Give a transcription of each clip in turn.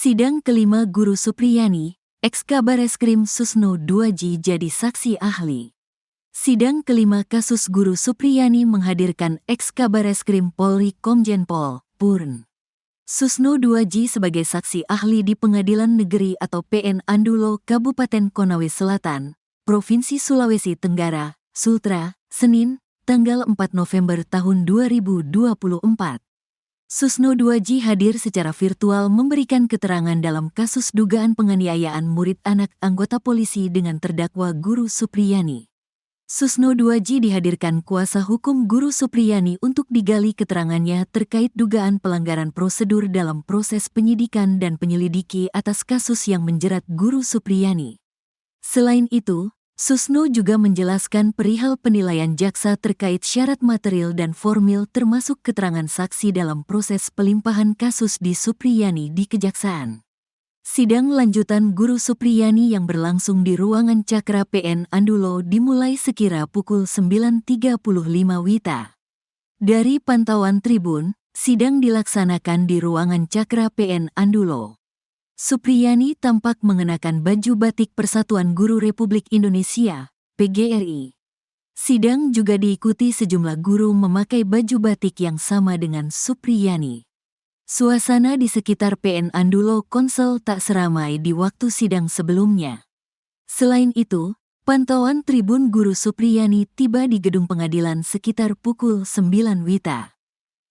Sidang kelima Guru Supriyani, ex-Kabareskrim Susno 2J jadi saksi ahli. Sidang kelima kasus Guru Supriyani menghadirkan ex-Kabareskrim Polri Komjen Pol, Purn. Susno 2J sebagai saksi ahli di Pengadilan Negeri atau PN Andulo Kabupaten Konawe Selatan, Provinsi Sulawesi Tenggara, Sultra, Senin, tanggal 4 November tahun 2024. Susno 2J hadir secara virtual memberikan keterangan dalam kasus dugaan penganiayaan murid anak anggota polisi dengan terdakwa Guru Supriyani. Susno 2J dihadirkan kuasa hukum Guru Supriyani untuk digali keterangannya terkait dugaan pelanggaran prosedur dalam proses penyidikan dan penyelidiki atas kasus yang menjerat Guru Supriyani. Selain itu, Susno juga menjelaskan perihal penilaian jaksa terkait syarat material dan formil termasuk keterangan saksi dalam proses pelimpahan kasus di Supriyani di Kejaksaan. Sidang lanjutan Guru Supriyani yang berlangsung di ruangan Cakra PN Andulo dimulai sekira pukul 9.35 WITA. Dari pantauan tribun, sidang dilaksanakan di ruangan Cakra PN Andulo. Supriyani tampak mengenakan baju batik Persatuan Guru Republik Indonesia, PGRI. Sidang juga diikuti sejumlah guru memakai baju batik yang sama dengan Supriyani. Suasana di sekitar PN Andulo Konsel tak seramai di waktu sidang sebelumnya. Selain itu, pantauan tribun Guru Supriyani tiba di gedung pengadilan sekitar pukul 9 WITA.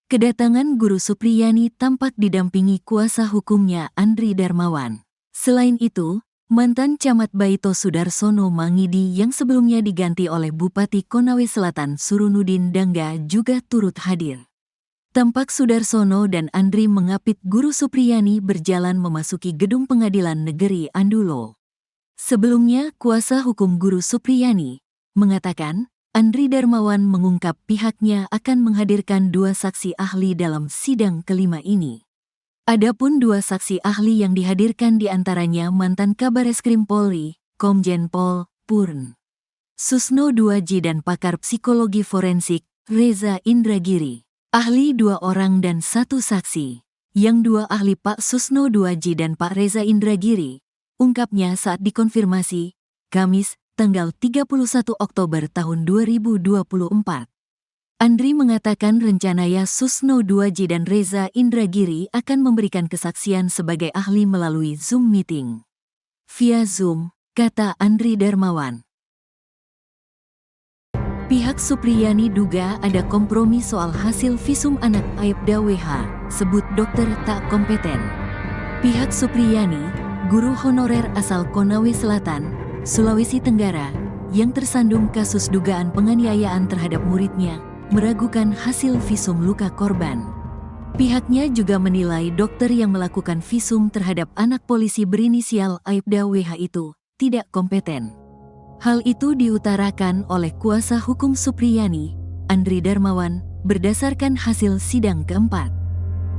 Kedatangan Guru Supriyani tampak didampingi kuasa hukumnya Andri Darmawan. Selain itu, mantan Camat Baito Sudarsono Mangidi yang sebelumnya diganti oleh Bupati Konawe Selatan Surunudin Dangga juga turut hadir. Tampak Sudarsono dan Andri mengapit Guru Supriyani berjalan memasuki gedung pengadilan negeri Andulo. Sebelumnya, kuasa hukum Guru Supriyani mengatakan, Andri Darmawan mengungkap pihaknya akan menghadirkan 2 saksi ahli dalam sidang kelima ini. Adapun 2 saksi ahli yang dihadirkan diantaranya mantan Kabareskrim Polri, Komjen Pol, Purn. Susno 2J dan pakar psikologi forensik, Reza Indragiri. Ahli 2 orang dan 1 saksi. Yang 2 ahli Pak Susno 2J dan Pak Reza Indragiri, ungkapnya saat dikonfirmasi, Kamis, tanggal 31 Oktober tahun 2024. Andri mengatakan rencananya Susno 2J dan Reza Indragiri akan memberikan kesaksian sebagai ahli melalui Zoom meeting. Via Zoom, kata Andri Darmawan. Pihak Supriyani duga ada kompromi soal hasil visum anak Aibda WH, sebut dokter tak kompeten. Pihak Supriyani, guru honorer asal Konawe Selatan, Sulawesi Tenggara, yang tersandung kasus dugaan penganiayaan terhadap muridnya, meragukan hasil visum luka korban. Pihaknya juga menilai dokter yang melakukan visum terhadap anak polisi berinisial Aibda WH itu tidak kompeten. Hal itu diutarakan oleh kuasa hukum Supriyani, Andri Darmawan, berdasarkan hasil sidang keempat.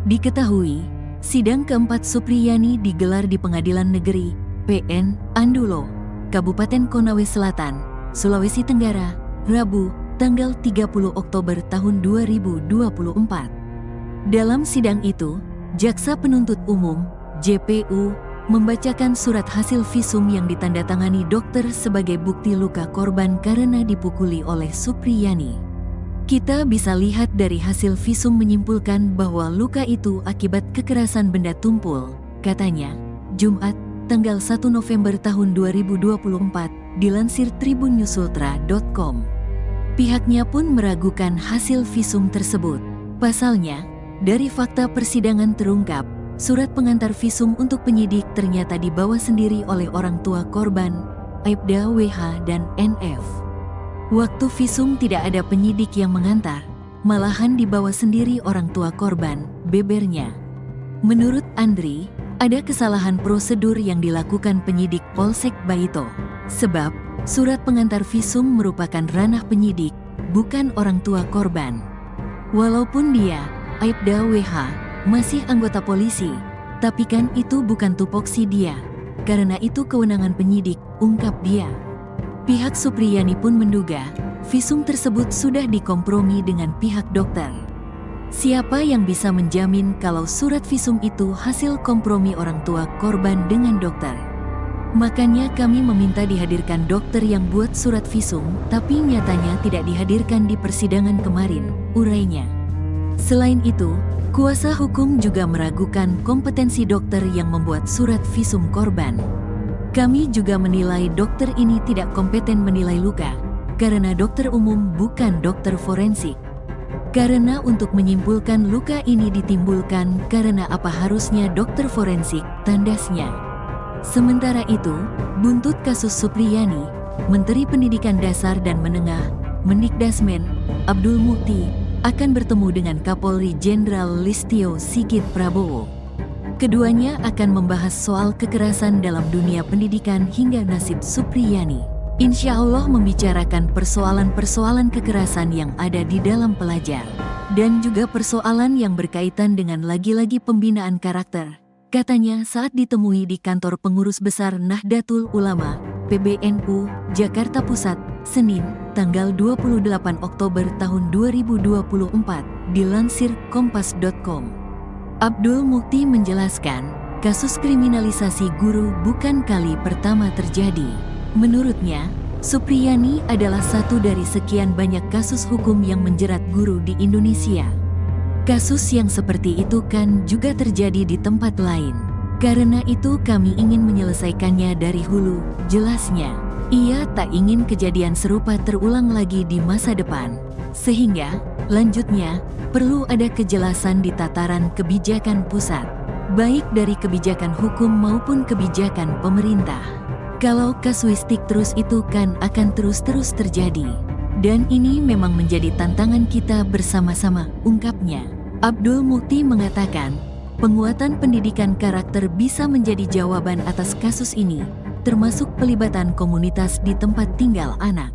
Diketahui, sidang keempat Supriyani digelar di Pengadilan Negeri, PN Andulo, Kabupaten Konawe Selatan, Sulawesi Tenggara, Rabu, tanggal 30 Oktober tahun 2024. Dalam sidang itu, Jaksa Penuntut Umum, JPU, membacakan surat hasil visum yang ditandatangani dokter sebagai bukti luka korban karena dipukuli oleh Supriyani. Kita bisa lihat dari hasil visum menyimpulkan bahwa luka itu akibat kekerasan benda tumpul, katanya, Jumat, tanggal 1 November tahun 2024, dilansir tribunnyusultra.com. Pihaknya pun meragukan hasil visum tersebut. Pasalnya, dari fakta persidangan terungkap, surat pengantar visum untuk penyidik ternyata dibawa sendiri oleh orang tua korban, Aibda WH dan NF. Waktu visum tidak ada penyidik yang mengantar, malahan dibawa sendiri orang tua korban, bebernya. Menurut Andri, ada kesalahan prosedur yang dilakukan penyidik Polsek Baito, sebab surat pengantar visum merupakan ranah penyidik, bukan orang tua korban. Walaupun dia, Aibda WH, masih anggota polisi, tapi kan itu bukan tupoksi dia, karena itu kewenangan penyidik, ungkap dia. Pihak Supriyani pun menduga, visum tersebut sudah dikompromi dengan pihak dokter. Siapa yang bisa menjamin kalau surat visum itu hasil kompromi orang tua korban dengan dokter? Makanya kami meminta dihadirkan dokter yang buat surat visum, tapi nyatanya tidak dihadirkan di persidangan kemarin, urainya. Selain itu, kuasa hukum juga meragukan kompetensi dokter yang membuat surat visum korban. Kami juga menilai dokter ini tidak kompeten menilai luka, karena dokter umum bukan dokter forensik. Karena untuk menyimpulkan luka ini ditimbulkan karena apa harusnya dokter forensik, tandasnya. Sementara itu, buntut kasus Supriyani, Menteri Pendidikan Dasar dan Menengah, Mendikdasmen, Abdul Mukti, akan bertemu dengan Kapolri Jenderal Listio Sigit Prabowo. Keduanya akan membahas soal kekerasan dalam dunia pendidikan hingga nasib Supriyani. Insya Allah membicarakan persoalan-persoalan kekerasan yang ada di dalam pelajar, dan juga persoalan yang berkaitan dengan lagi-lagi pembinaan karakter, katanya saat ditemui di kantor pengurus besar Nahdlatul Ulama, PBNU, Jakarta Pusat, Senin, tanggal 28 Oktober tahun 2024, dilansir kompas.com. Abdul Mukti menjelaskan, kasus kriminalisasi guru bukan kali pertama terjadi. Menurutnya, Supriyani adalah satu dari sekian banyak kasus hukum yang menjerat guru di Indonesia. Kasus yang seperti itu kan juga terjadi di tempat lain. Karena itu kami ingin menyelesaikannya dari hulu, jelasnya. Ia tak ingin kejadian serupa terulang lagi di masa depan. Sehingga, lanjutnya, perlu ada kejelasan di tataran kebijakan pusat, baik dari kebijakan hukum maupun kebijakan pemerintah. Kalau kasuistik terus itu kan akan terus-terus terjadi. Dan ini memang menjadi tantangan kita bersama-sama, ungkapnya. Abdul Mukti mengatakan, penguatan pendidikan karakter bisa menjadi jawaban atas kasus ini, termasuk pelibatan komunitas di tempat tinggal anak.